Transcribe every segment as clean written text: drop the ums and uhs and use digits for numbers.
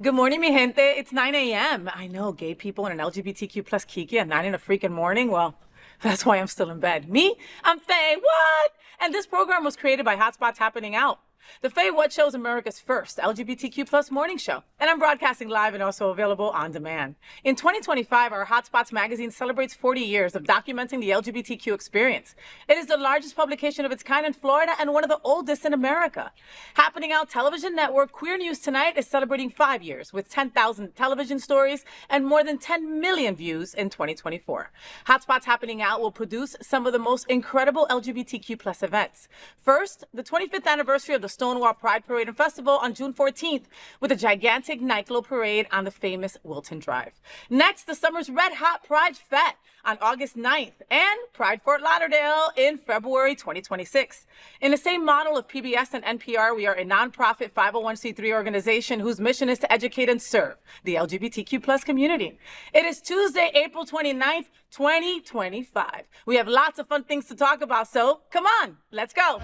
Good morning, mi gente. It's 9 a.m. I know, gay people and an LGBTQ plus Kiki at 9 in the freaking morning. Well, that's why I'm still in bed. Me? I'm FayWhat! And this program was created by Hotspots Happening Out. The FayWhat show is America's first LGBTQ plus morning show, and I'm broadcasting live and also available on demand. In 2025, our Hotspots magazine celebrates 40 years of documenting the LGBTQ experience. It is the largest publication of its kind in Florida and one of the oldest in America. Happening Out Television Network Queer News Tonight is celebrating 5 years with 10,000 television stories and more than 10 million views in 2024. Hotspots Happening Out will produce some of the most incredible LGBTQ plus events. First, the 25th anniversary of the Stonewall Pride Parade and Festival on June 14th with a gigantic nightclub parade on the famous Wilton Drive. Next, the summer's Red Hot Pride Fete on August 9th and Pride Fort Lauderdale in February 2026. In the same model of PBS and NPR, we are a nonprofit 501c3 organization whose mission is to educate and serve the LGBTQ plus community. It is Tuesday, April 29th, 2025. We have lots of fun things to talk about, so come on, let's go.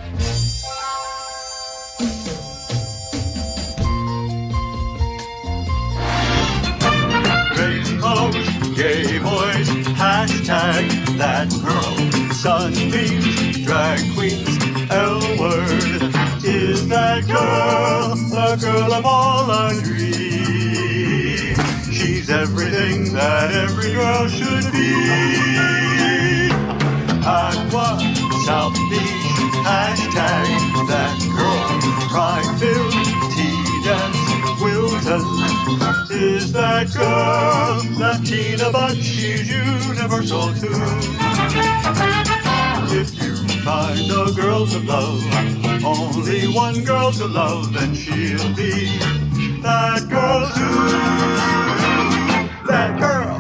Rainbows, gay boys, hashtag that girl. Sunbeams, drag queens, L-word. Is that girl the girl of all our dreams? She's everything that every girl should be. Aqua, South Beach, hashtag that girl. Pride-filled, tea-dance, Wilton. Is that girl Latina, but she's universal too. If you find a girl to love, only one girl to love, then she'll be that girl too. That girl.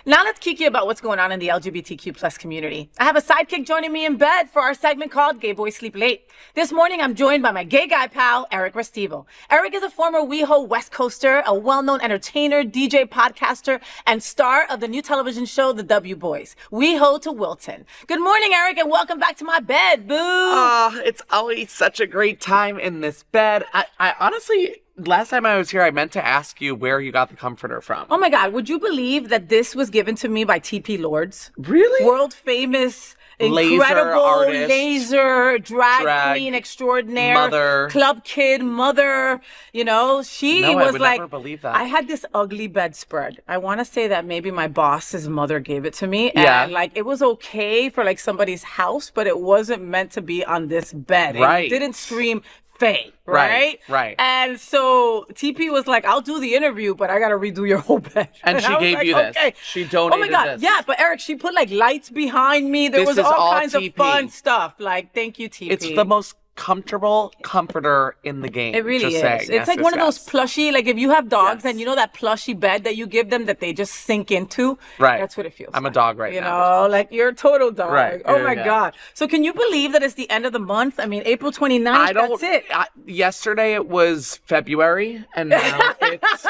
Now let's kiki about what's going on in the LGBTQ plus community. I have a sidekick joining me in bed for our segment called Gay Boys Sleep Late. This morning, I'm joined by my gay guy pal, Eric Restivo. Eric is a former WeHo West Coaster, a well-known entertainer, DJ, podcaster, and star of the new television show, The W Boys. WeHo to Wilton. Good morning, Eric, and welcome back to my bed, boo! It's always such a great time in this bed. I honestly... Last time I was here, I meant to ask you where you got the comforter from. Oh my God, would you believe that this was given to me by TP Lords? Really? World famous, incredible laser, drag queen extraordinaire, mother, club kid, mother. You know, she was I would like, never believe that. I had this ugly bedspread. I want to say that maybe my boss's mother gave it to me. Yeah. And like, it was okay for like somebody's house, but it wasn't meant to be on this bed. Right. It didn't scream Faye, right? Right. And so TP was like, I'll do the interview, but I got to redo your whole bed. And she gave you this. She donated Oh my God. this. Yeah, but Eric, she put like lights behind me. There was all kinds TP. of fun stuff. Like, thank you, TP. It's the most comfortable comforter in the game. It really just is. saying. It's Yes, like yes, one of those yes. plushy, like if you have dogs Yes. and you know that plushy bed that you give them that they just sink into. Right. That's what it feels I'm like. a dog right you now. know, like you're a total dog. Right. Oh Yeah, my yeah. God. So can you believe that it's the end of the month? I mean, April 29th, that's it. Yesterday it was February, and now it's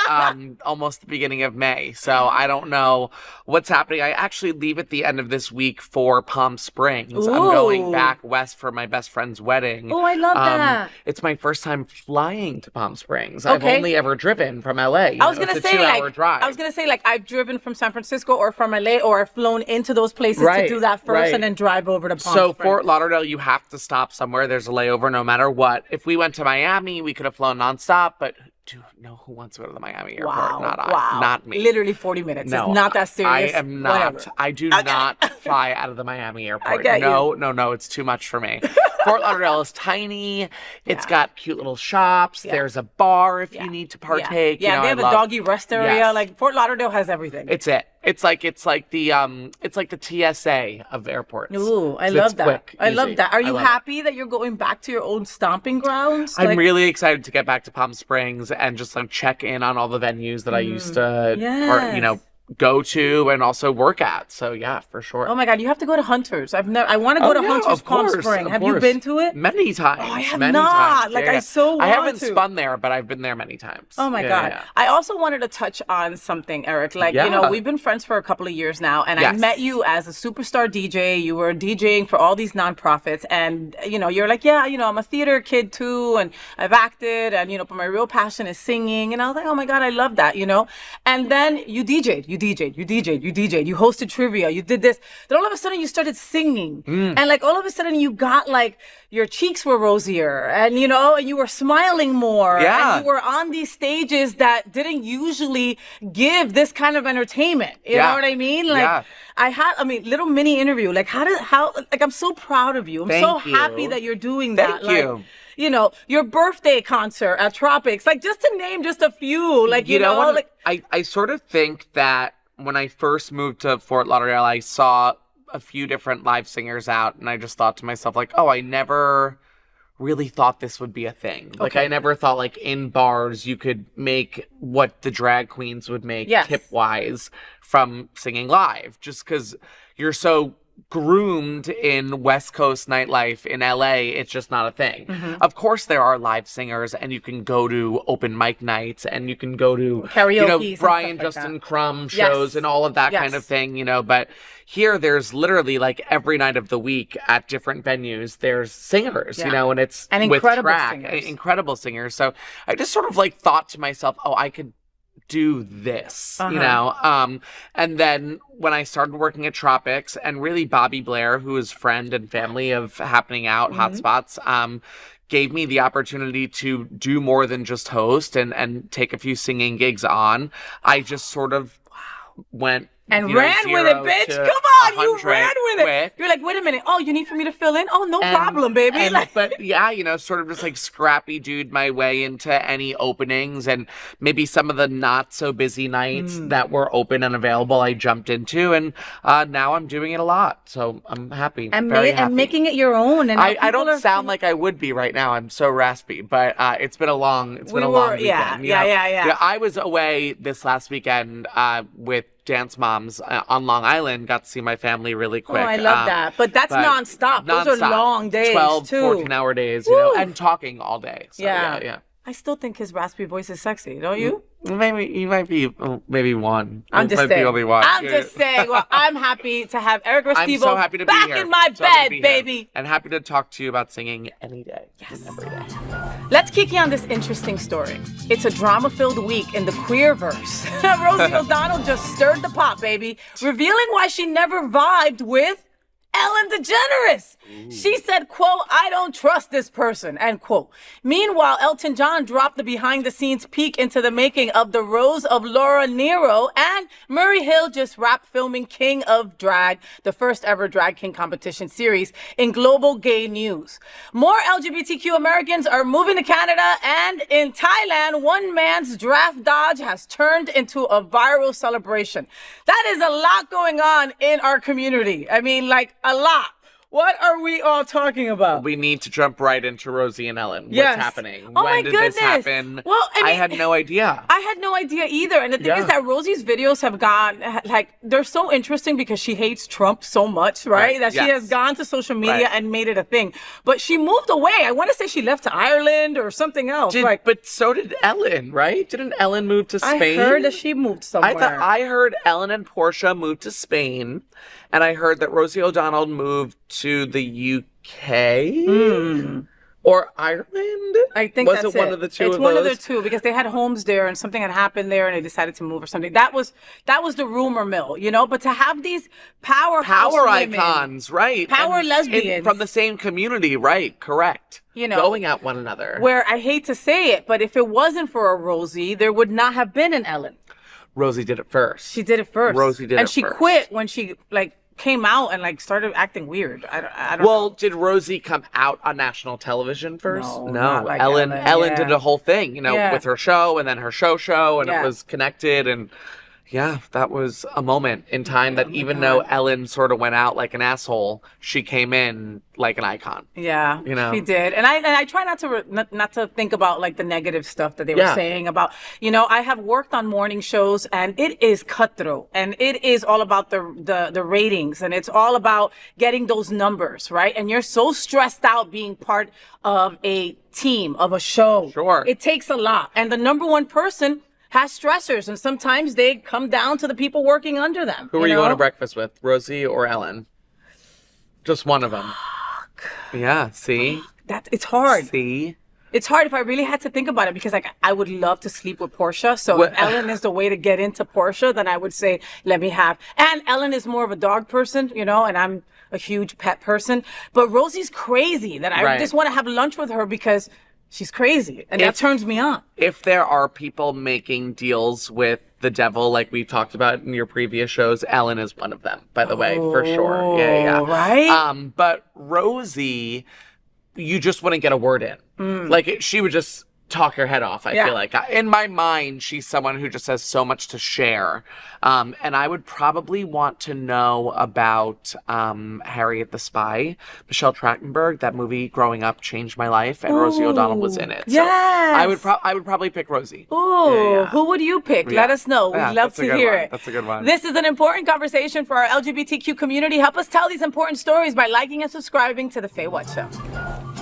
almost the beginning of May. So I don't know what's happening. I actually leave at the end of this week for Palm Springs. Ooh. I'm going back west for my best friend's wedding. Oh, I love that. It's my first time flying to Palm Springs. I've Okay. only ever driven from LA. I was gonna it's a say 2-hour drive. like I've driven from San Francisco or from LA or I've flown into those places to Right, do that first right. and then drive over to Palm So Springs. Fort Lauderdale, you have to stop somewhere. There's a layover no matter what. If we went to Miami, we could have flown nonstop, but do you know who wants to go to the Miami airport? Wow. Not me. Literally 40 minutes. No, it's not that serious. I am not. Whatever. I do not fly out of the Miami airport. get No, it's too much for me. Fort Lauderdale is tiny. It's got cute little shops. Yeah. There's a bar if you need to partake. Yeah, You know, they have I a doggy rest area. Yes. Like Fort Lauderdale has everything. It's it. It's like the TSA of airports. Ooh, I So love it's that. quick, I easy. love that. Are you love it. happy that you're going back to your own stomping grounds? I'm Like- really excited to get back to Palm Springs and just like check in on all the venues that I used to, yes. go to and also work at. So yeah, for sure. Oh my God, you have to go to Hunter's. I want to go to Hunter's Palm Spring. Have you been to it? Many times. Oh, I have many not. times. Like, Yeah, I yeah. so I want haven't to. spun there, but I've been there many times. Oh my Yeah, God. yeah. I also wanted to touch on something, Eric. Like, you know, Yeah. we've been friends for a couple of years now, and I Yes. met you as a superstar DJ. You were DJing for all these nonprofits, and, you know, you're like, yeah, you know, I'm a theater kid too, and I've acted, and, you know, but my real passion is singing. And I was like, oh my God, I love that, you know? And then you DJ'd, you hosted trivia, you did this. Then all of a sudden you started singing. And like all of a sudden you got like, your cheeks were rosier, and you know, and you were smiling more. Yeah. And you were on these stages that didn't usually give this kind of entertainment. You Yeah. know what I mean? Like Yeah. little mini interview. Like like I'm so proud of you. I'm so Thank you. happy that you're doing that. Thank like, you. You know, your birthday concert at Tropics, like just to name just a few, like, you know what? like, I sort of think that when I first moved to Fort Lauderdale, I saw a few different live singers out, and I just thought to myself, like, oh, I never really thought this would be a thing. Like, Okay. I never thought, like, in bars you could make what the drag queens would make Yes. tip-wise from singing live, just because you're so groomed in West Coast nightlife in LA, it's just not a thing. Of course there are live singers, and you can go to open mic nights, and you can go to Karaoke, you know, and Brian stuff like Justin that. Crumb Yes. shows and all of that kind Yes. of thing, you know, but here there's literally like every night of the week at different venues there's singers, Yeah. you know, and it's And with incredible track, singers. incredible singers. So I just sort of like thought to myself, oh, I could do this, you know? And then when I started working at Tropics, and really Bobby Blair, who is friend and family of Happening Out Hotspots, gave me the opportunity to do more than just host and take a few singing gigs on. I just sort of went and you know, ran with it, 0 bitch. to Come on, you 100 ran with it. You're like, wait a minute. Oh, you need for me to fill in? Oh, no problem, baby. Like, But yeah, you know, sort of just like scrappy dude my way into any openings, and maybe some of the not so busy nights that were open and available I jumped into, and now I'm doing it a lot. So I'm happy. and, very happy. and making it your own. And I don't sound like I would be right now. I'm so raspy, but it's been a long weekend. Yeah, you know? yeah. You know, I was away this last weekend with Dance Moms on Long Island. Got to see my family really quick. Oh, I love that. But that's nonstop. Those are long days, 12, too. 14-hour days, you know, and talking all day. So, Yeah. yeah. I still think his raspy voice is sexy, don't you? Maybe you might be maybe one. I'm You just might be saying. only one. I'm Yeah. just saying. Well, I'm happy to have Eric Restivo I'm so happy to back be here. in my So happy to bed, be here. baby. And happy to talk to you about singing any day. Yes. Every day. Let's Kiki on this interesting story. It's a drama-filled week in the queer verse. Rosie O'Donnell just stirred the pot, baby, revealing why she never vibed with Ellen DeGeneres. She said, quote, I don't trust this person, end quote. Meanwhile, Elton John dropped the behind-the-scenes peek into the making of The Rose of Laura Nero, and Murray Hill just wrapped filming King of Drag, the first ever Drag King competition series, in global gay news. More LGBTQ Americans are moving to Canada, and in Thailand, one man's draft dodge has turned into a viral celebration. That is a lot going on in our community. I mean, like, a lot. What are we all talking about? We need to jump right into Rosie and Ellen. Yes. What's happening? Oh, when my did goodness. this happen? Well, I mean, had no idea. I had no idea either. And the thing Yeah. is that Rosie's videos have gone, like, they're so interesting because she hates Trump so much, right? That she Yes. has gone to social media Right. and made it a thing. But she moved away. I want to say she left to Ireland or something else. But so did Ellen, right? Didn't Ellen move to I Spain? heard that she moved somewhere. I heard Ellen and Portia moved to Spain, and I heard that Rosie O'Donnell moved to the UK or Ireland. I think was that's it one of the two It's of one those? of the two because they had homes there and something had happened there and they decided to move or something. That was the rumor mill, you know. But to have these power women, icons, right? power And lesbians from the same community, right? Correct. You know, going at one another. Where I hate to say it, but if it wasn't for a Rosie, there would not have been an Ellen. Rosie did it first. She did it first. Rosie did and it she first. quit when she came out and started acting weird. I don't Well, know. did Rosie come out on national television first? No, not like Ellen Ellen, yeah. did a whole thing, Yeah. with her show and then her show, and Yeah. it was connected, and Yeah, that was a moment in time that even though Ellen sort of went out like an asshole, she came in like an icon. Yeah, You know? she did, and I try not to think about like the negative stuff that they were saying about. I have worked on morning shows, and it is cutthroat, and it is all about the ratings, and it's all about getting those numbers right. And you're so stressed out being part of a team of a show. Sure, it takes a lot, and the number one person has stressors, and sometimes they come down to the people working under them. Who are you going to breakfast with, Rosie or Ellen? Just one of them. Yeah, see? It's hard. See? It's hard if I really had to think about it, because like I would love to sleep with Portia. So if Ellen is the way to get into Portia, then I would say, let me have. And Ellen is more of a dog person, and I'm a huge pet person. But Rosie's crazy that I just want to have lunch with her because she's crazy, and that turns me on. If there are people making deals with the devil, like we talked about in your previous shows, Ellen is one of them, by the way, for sure. Yeah. Right? But Rosie, you just wouldn't get a word in. Like, she would just talk your head off, I feel like. In my mind, she's someone who just has so much to share. And I would probably want to know about Harriet the Spy. Michelle Trachtenberg, that movie growing up changed my life, and Rosie O'Donnell was in it. So I would probably pick Rosie. Ooh, who would you pick? Let us know. We'd love to hear it. That's a good one. This is an important conversation for our LGBTQ community. Help us tell these important stories by liking and subscribing to The FayWhat Show.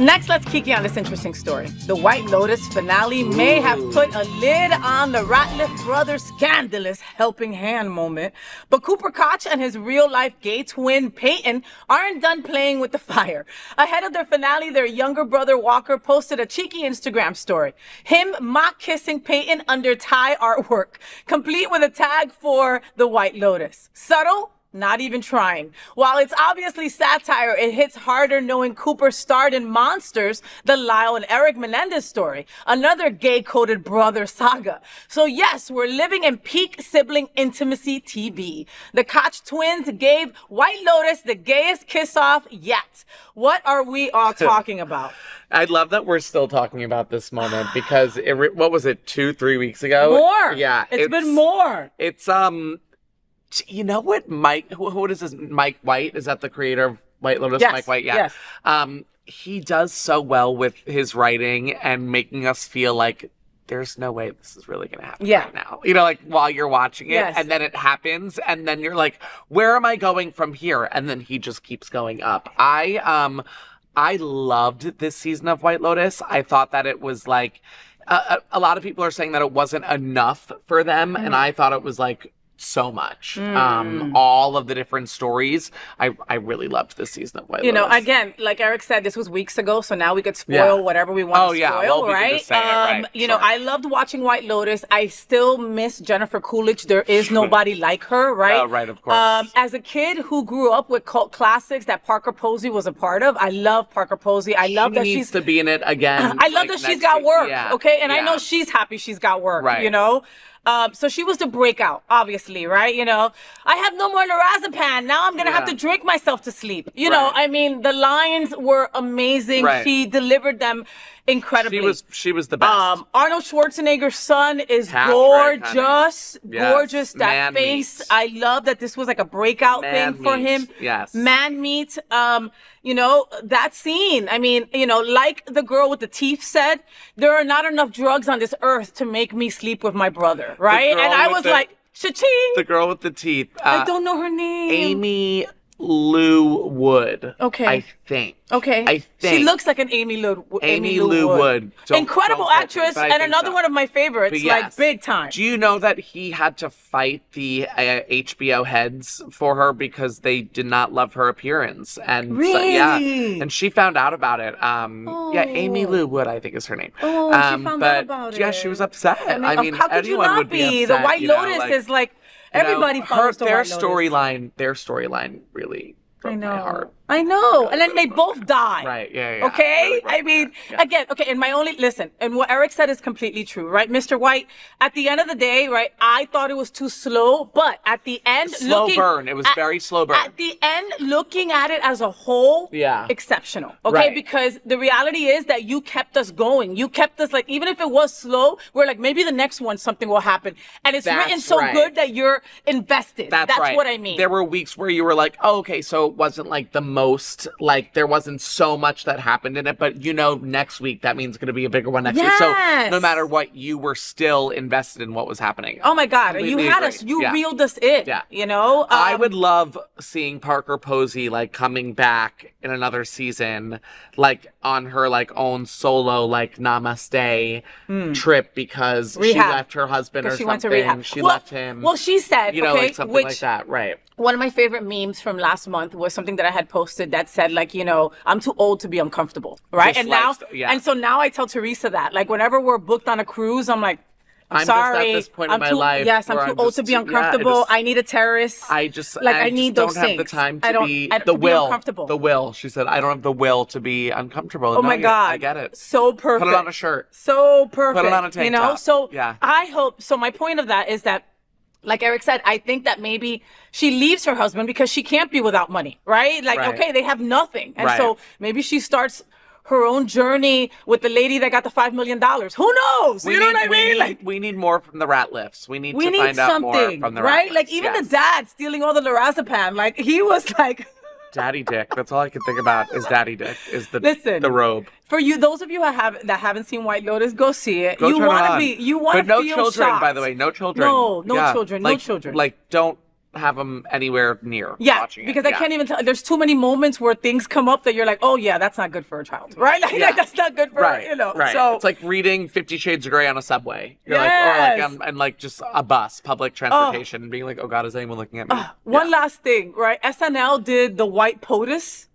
Next, let's Kiki on this interesting story. The White Lotus finale may have put a lid on the Ratliff brothers' scandalous helping hand moment, but Cooper Koch and his real-life gay twin Peyton aren't done playing with the fire. Ahead of their finale, their younger brother Walker posted a cheeky Instagram story. Him mock-kissing Peyton under Thai artwork, complete with a tag for the White Lotus. Subtle? Not even trying. While it's obviously satire, it hits harder knowing Cooper starred in Monsters, the Lyle and Eric Menendez story, another gay-coded brother saga. So yes, we're living in peak sibling intimacy TV. The Koch twins gave White Lotus the gayest kiss-off yet. What are we all talking about? I love that we're still talking about this moment because what was it, 2-3 weeks ago? More. Yeah. It's been more. It's, you know what, what is this, Mike White? Is that the creator of White Lotus? Yes, Mike White, yeah. Yes. He does so well with his writing and making us feel like there's no way this is really going to happen right now. Like while you're watching it, and then it happens, and then you're like, where am I going from here? And then he just keeps going up. I loved this season of White Lotus. I thought that it was like, a lot of people are saying that it wasn't enough for them, and I thought it was like, so much. All of the different stories. I really loved this season of White Lotus. Again, like Eric said, this was weeks ago, so now we could spoil whatever we want to spoil, right? I loved watching White Lotus. I still miss Jennifer Coolidge. There is nobody like her, right? Oh, right, of course. As a kid who grew up with cult classics that Parker Posey was a part of, I love Parker Posey. I love that needs to be in it again. I love that she's got work, okay? And I know she's happy she's got work, so she was the breakout, obviously, right? I have no more lorazepam. Now I'm going to have to drink myself to sleep. I mean, the lines were amazing. She delivered them incredibly. She was the best. Arnold Schwarzenegger's son is gorgeous. Gorgeous. That Man face. meat. I love that this was like a breakout thing for him. Yes. Man meat. That scene. I mean, like the girl with the teeth said, there are not enough drugs on this earth to make me sleep with my brother, right? And I was like, cha-ching. The girl with the teeth. I don't know her name. Amy Lou Wood. Okay. I think. Okay. I think. She looks like an Amy Lou Wood. Incredible actress, and another one of my favorites, like big time. Do you know that he had to fight the HBO heads for her because they did not love her appearance? And really? And she found out about it. Amy Lou Wood, I think is her name. She found out about it. Yeah, she was upset. I mean, how could you not be? The White Lotus is like everybody follows the White Lotus. Their storyline really broke my heart. I know. And then they both die. Right, yeah. Okay? Really I mean, yeah. again, okay, and listen, and what Eric said is completely true, right? Mr. White, at the end of the day, right, I thought it was too slow, but at the end, Slow burn. It was very slow burn. At the end, looking at it as a whole, exceptional. Okay? Right. Because the reality is that you kept us going. You kept us, like, even if it was slow, we're like, maybe the next one, something will happen. And it's written so good that you're invested. That's right. what I mean. There were weeks where you were like, oh, okay, so it wasn't like the most, like there wasn't so much that happened in it, but next week that means it's going to be a bigger one next week. So no matter what, you were still invested in what was happening. Oh my God. Completely You had agree. us, you reeled us in, I would love seeing Parker Posey like coming back in another season, like on her like own solo, like namaste trip because she left her husband or she something. Went to rehab. She left him. Well, she said, like something like that. Right. One of my favorite memes from last month was something that I had posted that said, like, I'm too old to be uncomfortable, right? Just and so now I tell Teresa that, like, whenever we're booked on a cruise, I'm like, I'm sorry. Just at this point in my life. Yes, I'm too old to be uncomfortable. I need a terrace. I need those don't things. have the time I don't, be to be uncomfortable. The will. She said, I don't have the will to be uncomfortable. Oh my God. I get it. So perfect. Put it on a shirt. So perfect. Put it on a tank top. So yeah. I hope, so my point of that is that, like Eric said, I think that maybe she leaves her husband because she can't be without money, right? Like, okay, they have nothing. And so maybe she starts her own journey with the lady that got the $5 million. Who knows? You know what I mean? We need more from the rat lifts. We need to find out more from the rat lifts. Like, even the dad stealing all the lorazepam, like, he was like... Daddy Dick. That's all I can think about is Daddy Dick, is the robe. For you, those of you that haven't seen White Lotus, go see it. Go you turn want it to on. be, you want to feel But no children, shocked. by the way. No children. No children. No children. Like, don't have them anywhere near watching it. Because I can't even tell. There's too many moments where things come up that you're like, oh yeah, that's not good for a child, right? Like that's not good for Right. So it's like reading 50 Shades of Grey on a subway. You're like, or like and like just a bus, public transportation, and being like, oh God, is anyone looking at me? One last thing, right? SNL did the White POTUS.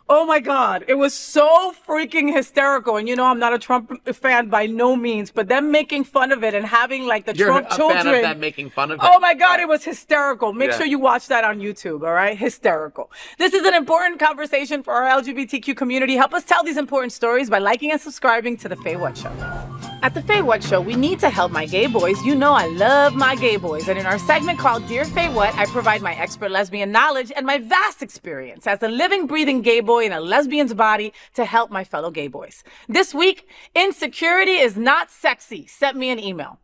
Oh my God, it was so freaking hysterical. And I'm not a Trump fan by no means, but them making fun of it and having like the Trump children. Fan of them making fun of it. Oh my God, it was hysterical. Make sure you watch that on YouTube, all right? Hysterical. This is an important conversation for our LGBTQ community. Help us tell these important stories by liking and subscribing to The FayWhat Show. At The FayWhat Show, we need to help my gay boys. I love my gay boys. And in our segment called Dear FayWhat, I provide my expert lesbian knowledge and my vast experience as a living, breathing gay boy in a lesbian's body to help my fellow gay boys. This week, insecurity is not sexy. Sent me an email.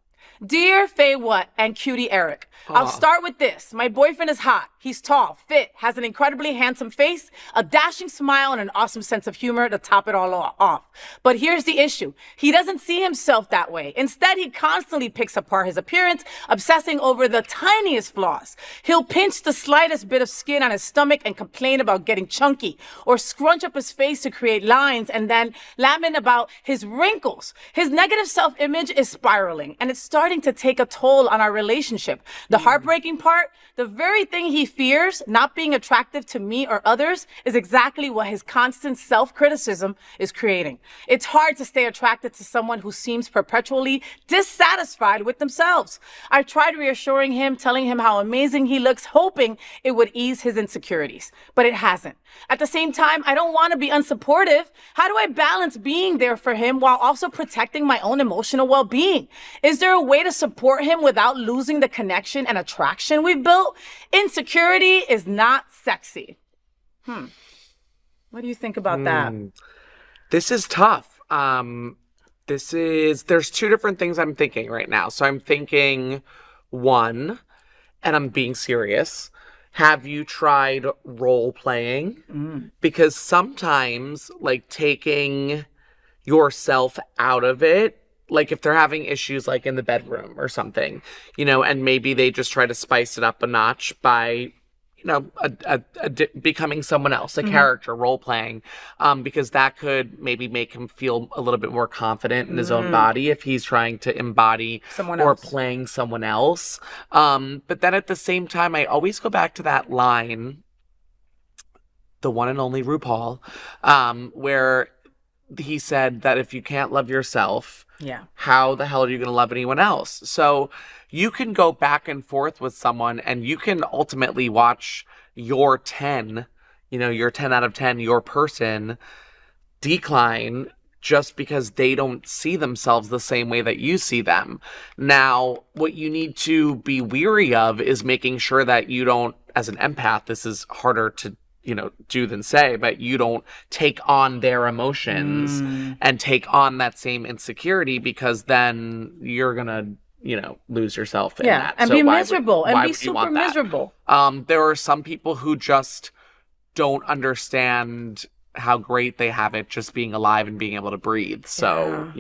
Dear FayWhat and Cutie Eric, I'll start with this. My boyfriend is hot. He's tall, fit, has an incredibly handsome face, a dashing smile, and an awesome sense of humor to top it all off. But here's the issue. He doesn't see himself that way. Instead, he constantly picks apart his appearance, obsessing over the tiniest flaws. He'll pinch the slightest bit of skin on his stomach and complain about getting chunky, or scrunch up his face to create lines and then lament about his wrinkles. His negative self-image is spiraling, and it's starting to take a toll on our relationship. The heartbreaking part, the very thing he fears, not being attractive to me or others, is exactly what his constant self-criticism is creating. It's hard to stay attracted to someone who seems perpetually dissatisfied with themselves. I tried reassuring him, telling him how amazing he looks, hoping it would ease his insecurities, but it hasn't. At the same time, I don't want to be unsupportive. How do I balance being there for him while also protecting my own emotional well-being? Is there a way to support him without losing the connection and attraction we've built? Insecurity is not sexy. What do you think about that? This is tough. There's two different things I'm thinking right now. So I'm thinking, one, and I'm being serious, have you tried role playing? Because sometimes, like, taking yourself out of it, like if they're having issues like in the bedroom or something, and maybe they just try to spice it up a notch by, becoming someone else, a character, role playing, because that could maybe make him feel a little bit more confident in his own body if he's trying to embody someone or else. Playing someone else. But then at the same time, I always go back to that line, the one and only RuPaul, where he said that if you can't love yourself, how the hell are you going to love anyone else? So you can go back and forth with someone and you can ultimately watch your 10 your 10 out of 10, your person decline just because they don't see themselves the same way that you see them. Now, what you need to be weary of is making sure that you don't, as an empath, this is harder to do than say, but you don't take on their emotions and take on that same insecurity, because then you're gonna lose yourself in that. And so be why miserable would, and why be would you super want that? miserable. There are some people who just don't understand how great they have it just being alive and being able to breathe. So,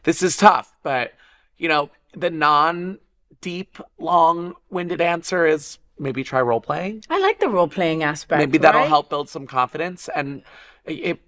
this is tough, but the non-deep, long-winded answer is maybe try role-playing. I like the role-playing aspect. Maybe that'll right? help build some confidence, and it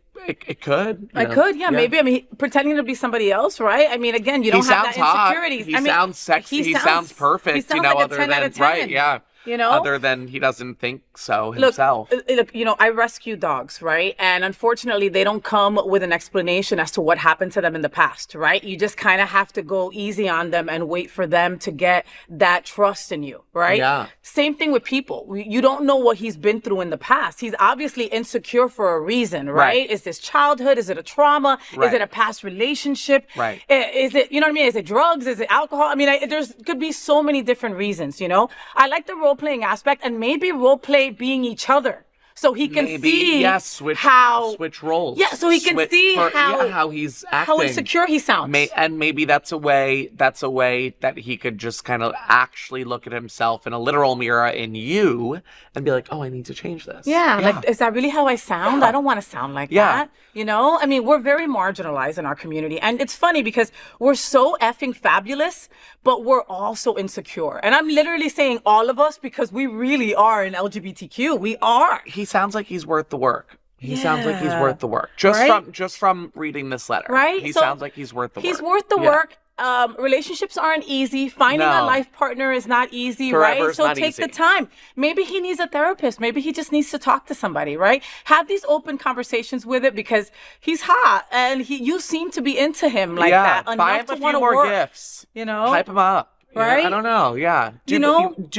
could. I could, maybe. I mean, pretending to be somebody else, right? I mean, again, you don't have that insecurities. He sounds sexy. He sounds perfect. He sounds like a 10 out of 10. Right, yeah. Other than he doesn't think so himself. Look, I rescue dogs, right? And unfortunately, they don't come with an explanation as to what happened to them in the past, right? You just kind of have to go easy on them and wait for them to get that trust in you, right? Yeah. Same thing with people. You don't know what he's been through in the past. He's obviously insecure for a reason, right? Is this childhood? Is it a trauma? Right. Is it a past relationship? Right. Is it, you know what I mean? Is it drugs? Is it alcohol? I mean, there's could be so many different reasons, I like the role-playing aspect, and maybe role-play being each other. So he can see switch roles. Yeah, so he can see how he's acting, how insecure he sounds. And maybe that's a way that he could just kind of actually look at himself in a literal mirror in you and be like, oh, I need to change this. Yeah, like, is that really how I sound? I don't want to sound like that. I mean, we're very marginalized in our community. And it's funny because we're so effing fabulous, but we're also insecure. And I'm literally saying all of us, because we really are in LGBTQ. We are. He sounds like he's worth the work. He sounds like he's worth the work. Just from reading this letter. Right? He sounds like he's worth the work. He's worth the work. Relationships aren't easy. Finding a life partner is not easy, right? So take the time. Maybe he needs a therapist. Maybe he just needs to talk to somebody, right? Have these open conversations with it, because he's hot and you seem to be into him like that. Buy him a few more gifts. Hype him up. Right? I don't know. Yeah. Do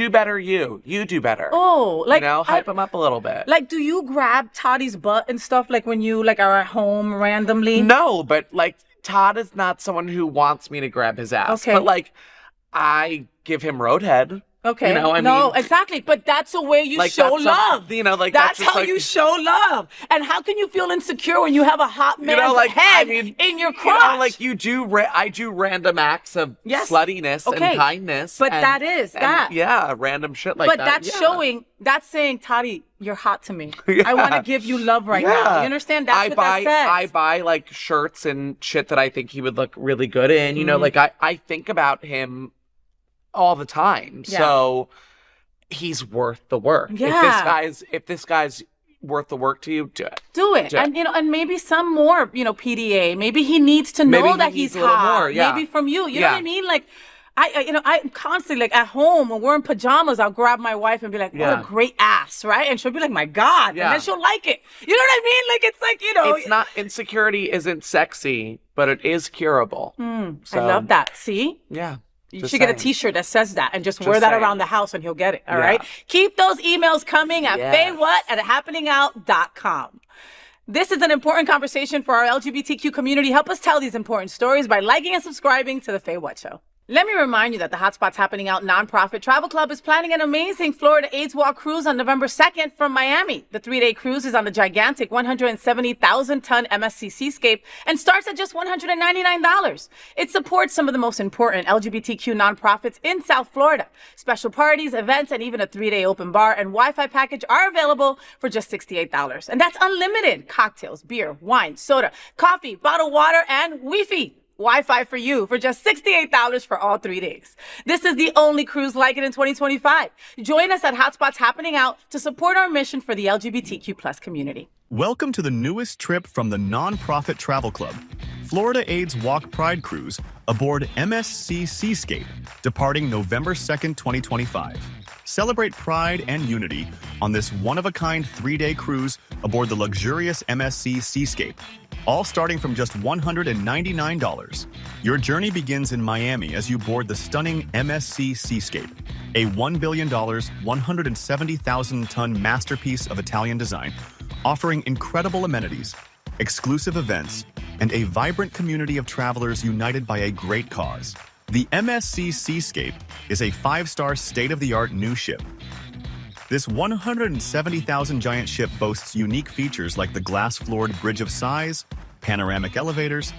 better. You do better. Oh, like, hype him up a little bit. Like, do you grab Toddie's butt and stuff like when you are at home randomly? No, but Todd is not someone who wants me to grab his ass. Okay. But I give him roadhead. Okay. Exactly. But that's a way you show love. That's how you show love. And how can you feel insecure when you have a hot man's head in your crotch? I do random acts of sluttiness and kindness. But that is that. Yeah, random shit like that. But that's saying, Toddy, you're hot to me. I want to give you love right now. You understand? That's that says. I buy shirts and shit that I think he would look really good in. I think about him all the time. Yeah. So he's worth the work. Yeah. If this guy's worth the work to you, do it. Do it. And and maybe some more, PDA. Maybe he needs to know that he's hot. A little more, maybe from you. You know what I mean? Like I'm constantly at home when we're in pajamas, I'll grab my wife and be like, what a great ass, right? And she'll be like, my God. Yeah. And then she'll like it. You know what I mean? Like, it's like, It's not, insecurity isn't sexy, but it is curable. So, I love that. See? Yeah. You should get a t-shirt that says that and just wear that around the house and he'll get it. All right. Keep those emails coming at FayWhat@happeningout.com. This is an important conversation for our LGBTQ community. Help us tell these important stories by liking and subscribing to The FayWhat Show. Let me remind you that the Hotspots Happening Out nonprofit travel club is planning an amazing Florida AIDS Walk cruise on November 2nd from Miami. The 3-day cruise is on the gigantic 170,000-ton MSC Seascape and starts at just $199. It supports some of the most important LGBTQ nonprofits in South Florida. Special parties, events, and even a 3-day open bar and Wi-Fi package are available for just $68. And that's unlimited cocktails, beer, wine, soda, coffee, bottled water, and Wi-Fi. Wi-Fi for you for just $68 for all 3 days. This is the only cruise like it in 2025. Join us at Hotspots Happening Out to support our mission for the LGBTQ plus community. Welcome to the newest trip from the nonprofit travel club, Florida AIDS Walk Pride Cruise aboard MSC Seascape, departing November 2nd, 2025. Celebrate pride and unity on this one-of-a-kind 3-day cruise aboard the luxurious MSC Seascape, all starting from just $199. Your journey begins in Miami as you board the stunning MSC Seascape, a $1 billion, 170,000-ton masterpiece of Italian design, offering incredible amenities, exclusive events, and a vibrant community of travelers united by a great cause. The MSC Seascape is a 5-star state-of-the-art new ship. This 170,000 giant ship boasts unique features like the glass-floored Bridge of Sighs, panoramic elevators,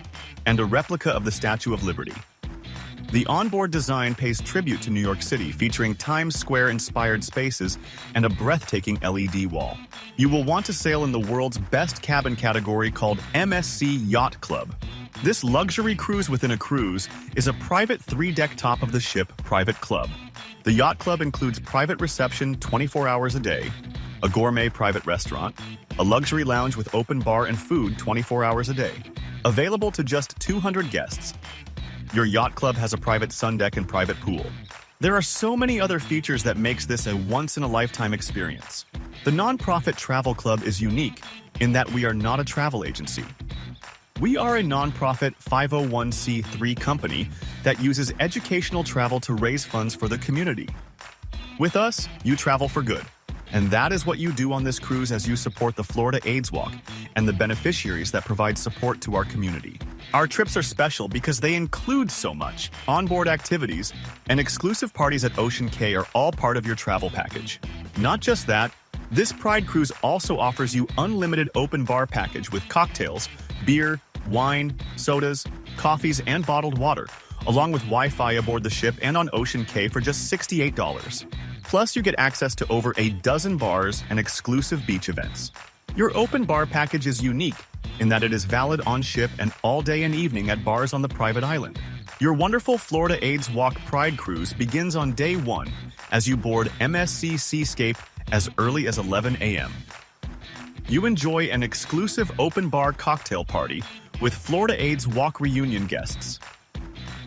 and a replica of the Statue of Liberty. The onboard design pays tribute to New York City, featuring Times Square-inspired spaces and a breathtaking LED wall. You will want to sail in the world's best cabin category called MSC Yacht Club. This luxury cruise within a cruise is a private 3-deck top of the ship private club. The Yacht Club includes private reception 24 hours a day, a gourmet private restaurant, a luxury lounge with open bar and food 24 hours a day. Available to just 200 guests. Your yacht club has a private sun deck and private pool. There are so many other features that makes this a once-in-a-lifetime experience. The nonprofit travel club is unique in that we are not a travel agency. We are a nonprofit 501c3 company that uses educational travel to raise funds for the community. With us, you travel for good. And that is what you do on this cruise as you support the Florida AIDS Walk and the beneficiaries that provide support to our community. Our trips are special because they include so much. Onboard activities and exclusive parties at Ocean Cay are all part of your travel package. Not just that, this Pride Cruise also offers you unlimited open bar package with cocktails, beer, wine, sodas, coffees, and bottled water, along with Wi-Fi aboard the ship and on Ocean Cay for just $68. Plus, you get access to over a dozen bars and exclusive beach events. Your open bar package is unique in that it is valid on ship and all day and evening at bars on the private island. Your wonderful Florida AIDS Walk Pride Cruise begins on day 1 as you board MSC Seascape as early as 11 a.m. You enjoy an exclusive open bar cocktail party with Florida AIDS Walk reunion guests.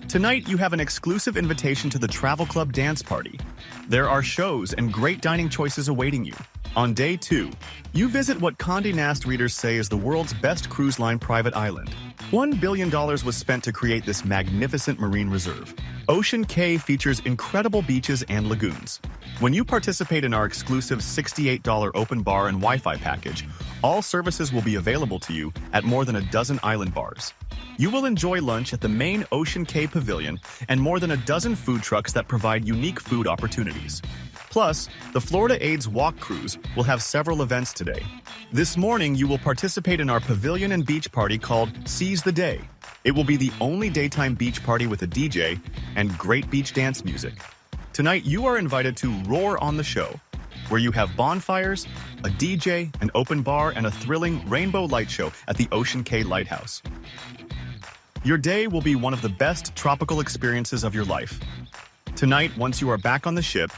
Tonight, you have an exclusive invitation to the Travel Club dance party. There are shows and great dining choices awaiting you. On day 2, you visit what Condé Nast readers say is the world's best cruise line private island. $1 billion was spent to create this magnificent marine reserve. Ocean Cay features incredible beaches and lagoons. When you participate in our exclusive $68 open bar and Wi-Fi package, all services will be available to you at more than a dozen island bars. You will enjoy lunch at the main Ocean Cay Pavilion and more than a dozen food trucks that provide unique food opportunities. Plus, the Florida AIDS Walk Cruise will have several events today. This morning, you will participate in our pavilion and beach party called Seize the Day. It will be the only daytime beach party with a DJ and great beach dance music. Tonight, you are invited to Roar on the Show, where you have bonfires, a DJ, an open bar, and a thrilling rainbow light show at the Ocean Cay Lighthouse. Your day will be one of the best tropical experiences of your life. Tonight, once you are back on the ship,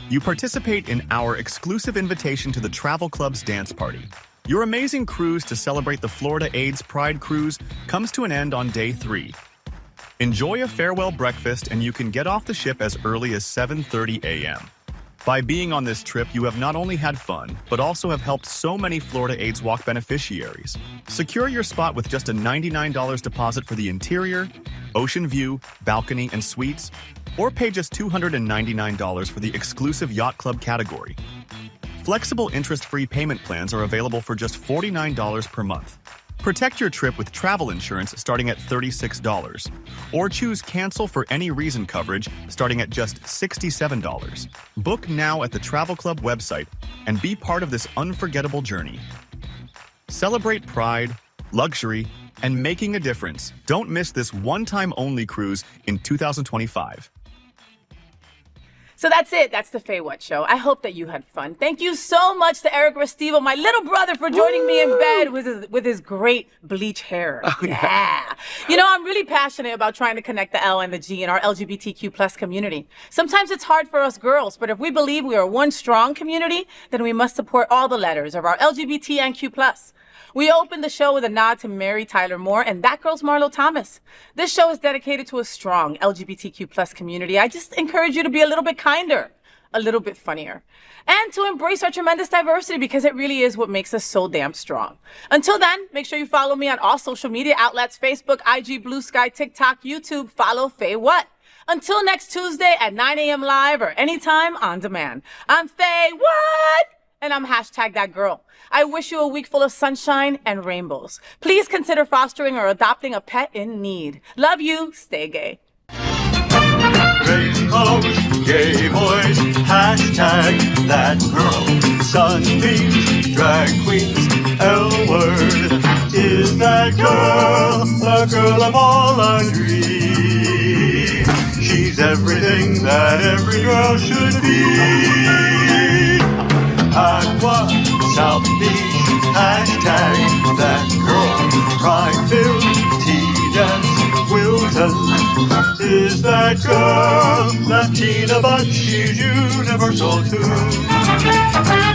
you participate in our exclusive invitation to the Travel Club's dance party. Your amazing cruise to celebrate the Florida AIDS Pride Cruise comes to an end on day 3. Enjoy a farewell breakfast and you can get off the ship as early as 7:30 a.m. By being on this trip, you have not only had fun, but also have helped so many Florida AIDS Walk beneficiaries. Secure your spot with just a $99 deposit for the interior, ocean view, balcony, and suites, or pay just $299 for the exclusive Yacht Club category. Flexible interest-free payment plans are available for just $49 per month. Protect your trip with travel insurance starting at $36, or choose cancel for any reason coverage starting at just $67. Book now at the Travel Club website and be part of this unforgettable journey. Celebrate pride, luxury, and making a difference. Don't miss this one-time only cruise in 2025. So that's it. That's the FayWhat show. I hope that you had fun. Thank you so much to Eric Restivo, my little brother, for joining me in bed with his great bleach hair. Oh, yeah. You know, I'm really passionate about trying to connect the L and the G in our LGBTQ plus community. Sometimes it's hard for us girls, but if we believe we are one strong community, then we must support all the letters of our LGBT and Q plus. We opened the show with a nod to Mary Tyler Moore and That Girl's Marlo Thomas. This show is dedicated to a strong LGBTQ plus community. I just encourage you to be a little bit kinder, a little bit funnier. And to embrace our tremendous diversity, because it really is what makes us so damn strong. Until then, make sure you follow me on all social media outlets, Facebook, IG, Blue Sky, TikTok, YouTube. Follow FayWhat. Until next Tuesday at 9 a.m. live or anytime on demand. I'm FayWhat! And I'm hashtag that girl. I wish you a week full of sunshine and rainbows. Please consider fostering or adopting a pet in need. Love you. Stay gay. Rainbows, gay boys, hashtag that girl. Sunbeams, drag queens, L-word. Is that girl the girl of all our dreams? She's everything that every girl should be. Aqua, South Beach, hashtag that girl. Pride-filled, tea-dance, Wilton. Is that girl Latina, but she's universal too.